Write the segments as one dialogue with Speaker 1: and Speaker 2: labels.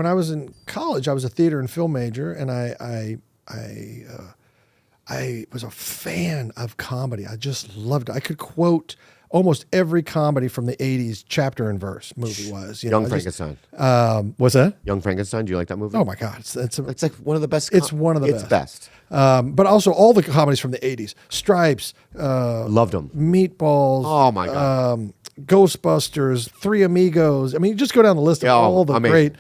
Speaker 1: when I was in college, I was a theater and film major, and I was a fan of comedy. I just loved it. I could quote almost every comedy from the 80s, chapter and verse, movie-wise.
Speaker 2: Young Frankenstein.
Speaker 1: What's that?
Speaker 2: Young Frankenstein. Do you like that movie?
Speaker 1: Oh, my God. It's
Speaker 2: like one of the best.
Speaker 1: It's one of the
Speaker 2: best. It's best.
Speaker 1: But also all the comedies from the 80s. Stripes.
Speaker 2: Loved them.
Speaker 1: Meatballs.
Speaker 2: Oh, my God.
Speaker 1: Ghostbusters, Three Amigos. I mean, just go down the list of all the great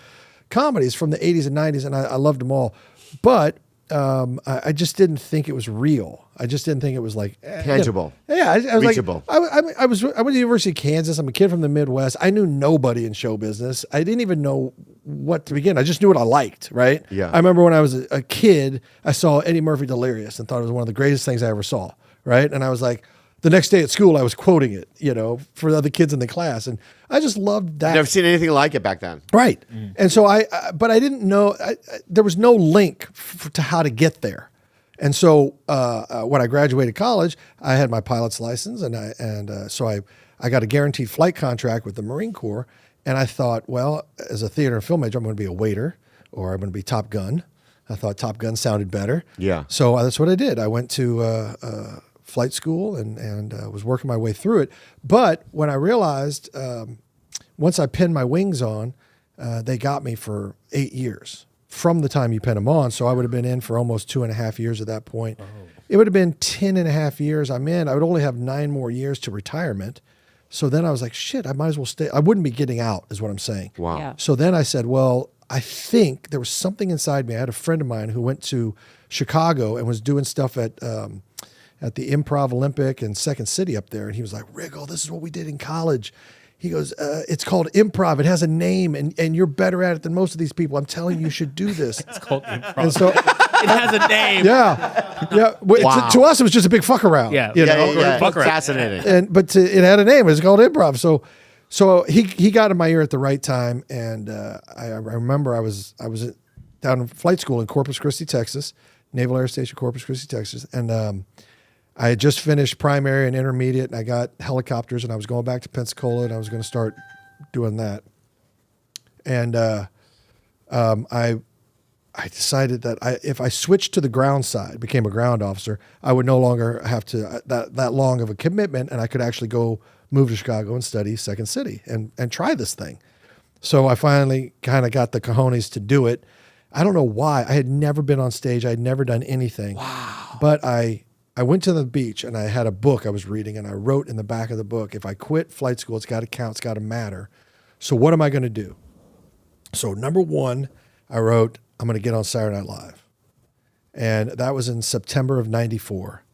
Speaker 1: comedies from the 80s and 90s, and I loved them all. But I just didn't think it was real. I just didn't think it was like
Speaker 2: tangible.
Speaker 1: Yeah, I was
Speaker 2: reachable.
Speaker 1: Like, I went to the University of Kansas. I'm a kid from the Midwest. I knew nobody in show business. I didn't even know what to begin. I just knew what I liked, right?
Speaker 2: Yeah.
Speaker 1: I remember when I was a kid, I saw Eddie Murphy Delirious and thought it was one of the greatest things I ever saw, right? And I was like, the next day at school, I was quoting it, for the other kids in the class. And I just loved that.
Speaker 2: Never seen anything like it back then.
Speaker 1: Right. And so but I didn't know, there was no link to how to get there. And so when I graduated college, I had my pilot's license, so I got a guaranteed flight contract with the Marine Corps. And I thought, well, as a theater and film major, I'm going to be a waiter, or I'm going to be Top Gun. I thought Top Gun sounded better.
Speaker 2: Yeah.
Speaker 1: So that's what I did. I went to flight school and was working my way through it. But when I realized, once I pinned my wings on, they got me for 8 years from the time you pin them on. So I would have been in for almost 2.5 years at that point. Oh. It would have been 10.5 years I'm in. I would only have 9 more years to retirement. So then I was like, shit, I might as well stay. I wouldn't be getting out is what I'm saying.
Speaker 2: Wow. Yeah.
Speaker 1: So then I said, well, I think there was something inside me. I had a friend of mine who went to Chicago and was doing stuff at the Improv Olympic and Second City up there. And he was like, Riggle, this is what we did in college. He goes, it's called improv. It has a name, and you're better at it than most of these people. I'm telling you, you should do this.
Speaker 3: It's called improv.
Speaker 1: And so,
Speaker 3: it has a name.
Speaker 1: Yeah.
Speaker 2: Wow.
Speaker 1: To us, it was just a big fuck around.
Speaker 3: Yeah.
Speaker 2: Fuck around. Fascinating.
Speaker 1: But it had a name. It was called improv. So he got in my ear at the right time. And I remember I was down in flight school in Corpus Christi, Texas, Naval Air Station, Corpus Christi, Texas. And I had just finished primary and intermediate, and I got helicopters, and I was going back to Pensacola, and I was going to start doing that. And I decided that if I switched to the ground side, became a ground officer, I would no longer have to that long of a commitment, and I could actually go move to Chicago and study Second City and try this thing. So I finally kind of got the cojones to do it. I don't know why. I had never been on stage. I had never done anything.
Speaker 2: Wow.
Speaker 1: But I went to the beach, and I had a book I was reading, and I wrote in the back of the book, if I quit flight school, it's got to count, it's got to matter. So what am I going to do? So number one, I wrote, I'm going to get on Saturday Night Live. And that was in September of 94.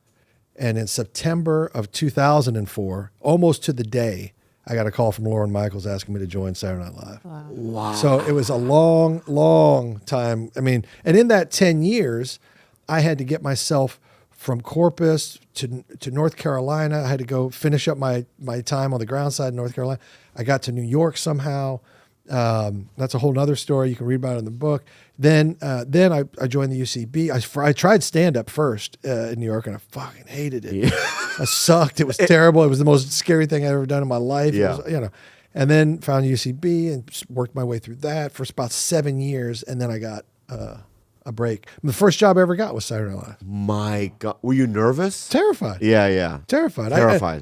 Speaker 1: And in September of 2004, almost to the day, I got a call from Lauren Michaels asking me to join Saturday Night Live.
Speaker 2: Wow.
Speaker 1: So it was a long, long time. I mean, and in that 10 years, I had to get myself from Corpus to North Carolina. I had to go finish up my time on the ground side in North Carolina. I got to New York somehow. That's a whole nother story. You can read about it in the book. Then I joined the UCB. I tried stand-up first in New York, and I fucking hated it. Yeah. I sucked. It was terrible. It was the most scary thing I've ever done in my life.
Speaker 2: Yeah.
Speaker 1: It was, and then found UCB and worked my way through that for about 7 years, and then I got a break. The first job I ever got was Saturday Night Live.
Speaker 2: My God. Were you nervous?
Speaker 1: Terrified.
Speaker 2: Yeah.
Speaker 1: Terrified.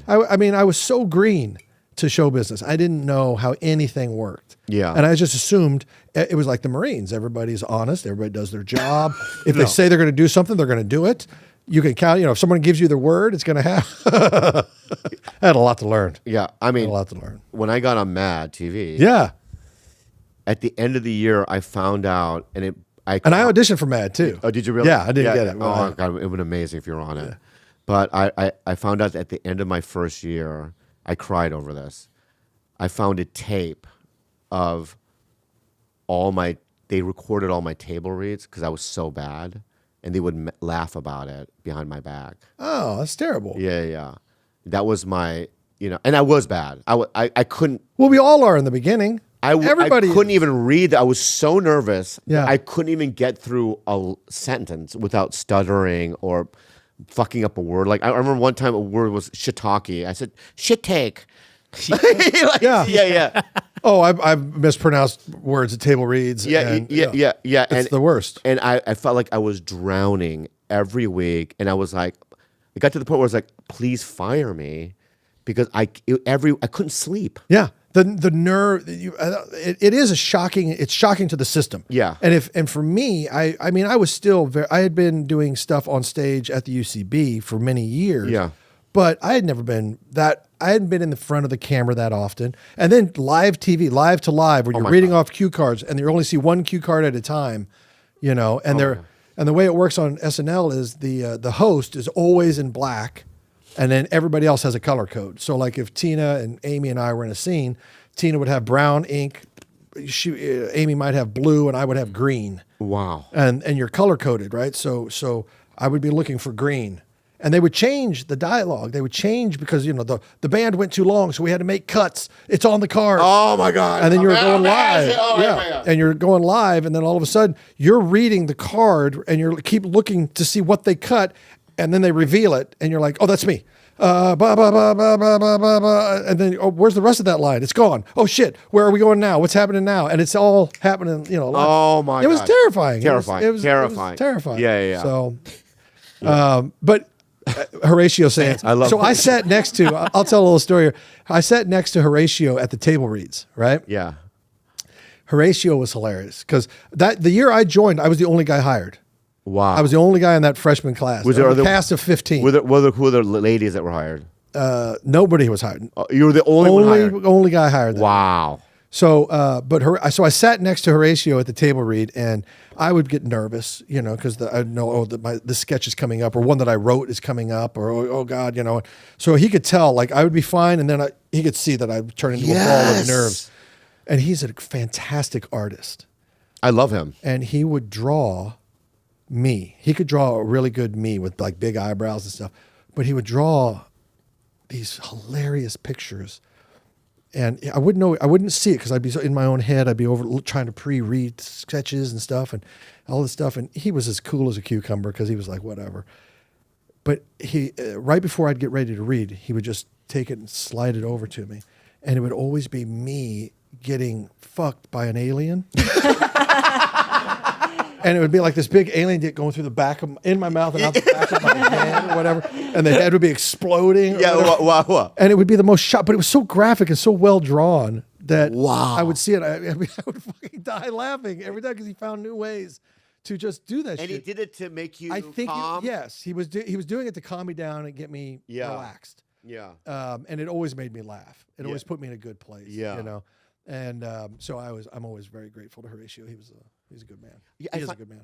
Speaker 2: I
Speaker 1: mean, I was so green to show business. I didn't know how anything worked.
Speaker 2: Yeah.
Speaker 1: And I just assumed it was like the Marines. Everybody's honest. Everybody does their job. If they say they're going to do something, they're going to do it. You can count, if someone gives you their word, it's going to happen. I had a lot to learn.
Speaker 2: Yeah. I mean,
Speaker 1: a lot to learn.
Speaker 2: When I got on Mad TV.
Speaker 1: Yeah.
Speaker 2: At the end of the year, I found out, and I
Speaker 1: auditioned for Mad too.
Speaker 2: Oh, did you really?
Speaker 1: Yeah, I didn't get it.
Speaker 2: Oh, God, it would have been amazing if you were on it. But I found out at the end of my first year, I cried over this. I found a tape of they recorded all my table reads because I was so bad, and they would laugh about it behind my back.
Speaker 1: Oh, that's terrible.
Speaker 2: Yeah. That was my, and I was bad. I couldn't.
Speaker 1: Well, we all are in the beginning. Everybody
Speaker 2: I couldn't even read. I was so nervous.
Speaker 1: Yeah.
Speaker 2: I couldn't even get through a sentence without stuttering or fucking up a word. Like I remember one time a word was shiitake. I said shit take.
Speaker 1: Yeah. Oh, I've mispronounced words at table reads.
Speaker 2: Yeah, yeah.
Speaker 1: It's the worst.
Speaker 2: And I felt like I was drowning every week, and I was like, it got to the point where I was like, please fire me, because I couldn't sleep.
Speaker 1: Yeah. The nerve, it is it's shocking to the system.
Speaker 2: Yeah.
Speaker 1: And for me, I mean, I was still I had been doing stuff on stage at the UCB for many years.
Speaker 2: Yeah.
Speaker 1: But I had never been I hadn't been in the front of the camera that often. And then live TV, live to live, where you're reading off cue cards and you only see one cue card at a time, and and the way it works on SNL is the host is always in black. And then everybody else has a color code. So like if Tina and Amy and I were in a scene, Tina would have brown ink, Amy might have blue, and I would have green.
Speaker 2: Wow.
Speaker 1: And you're color coded, right? So I would be looking for green. And they would change the dialogue. They would change because the band went too long, so we had to make cuts. It's on the card.
Speaker 2: Oh my God.
Speaker 1: And then you're going live.
Speaker 2: Oh,
Speaker 1: yeah. And you're going live, and then all of a sudden you're reading the card and you keep looking to see what they cut. And then they reveal it, and you're like, "Oh, that's me." And then, oh, where's the rest of that line? It's gone. Oh shit, where are we going now? What's happening now? And it's all happening.
Speaker 2: Oh my!
Speaker 1: It was terrifying.
Speaker 2: Terrifying.
Speaker 1: It was
Speaker 2: terrifying.
Speaker 1: terrifying.
Speaker 2: Yeah.
Speaker 1: So, but Horatio saying,
Speaker 2: I love.
Speaker 1: So I sat next to. I'll tell a little story here. I sat next to Horatio at the table reads. Right.
Speaker 2: Yeah.
Speaker 1: Horatio was hilarious because the year I joined, I was the only guy hired.
Speaker 2: Wow.
Speaker 1: I was the only guy in that freshman class.
Speaker 2: Was there
Speaker 1: a cast of 15.
Speaker 2: Who were the ladies that were hired?
Speaker 1: Nobody was hired.
Speaker 2: You were the only one hired?
Speaker 1: Only guy hired.
Speaker 2: Wow.
Speaker 1: So, so I sat next to Horatio at the table read, and I would get nervous, because I know the sketch is coming up, or one that I wrote is coming up, or oh God, So he could tell, like I would be fine, and then he could see that I would turn into a ball of nerves. And he's a fantastic artist.
Speaker 2: I love him.
Speaker 1: And he would draw me. He could draw a really good me with like big eyebrows and stuff, but he would draw these hilarious pictures, and I wouldn't see it because I'd be so in my own head. I'd be trying to pre-read sketches and stuff and all this stuff. And he was as cool as a cucumber because he was like whatever. But he right before I'd get ready to read, he would just take it and slide it over to me, and it would always be me getting fucked by an alien. And it would be like this big alien dick going through the back in my mouth and out the back of my head or whatever. And the head would be exploding.
Speaker 2: Yeah, what?
Speaker 1: And it would be the most shot, but it was so graphic and so well drawn that
Speaker 2: wow.
Speaker 1: I would see it. I would fucking die laughing every time because he found new ways to just do that shit.
Speaker 2: And he did it to make you calm?
Speaker 1: Yes. He was doing it to calm me down and get me relaxed.
Speaker 2: Yeah.
Speaker 1: And it always made me laugh. It always put me in a good place.
Speaker 2: Yeah.
Speaker 1: And so I'm always very grateful to Horatio. He's a good man.
Speaker 2: Yeah,
Speaker 1: he is a good man.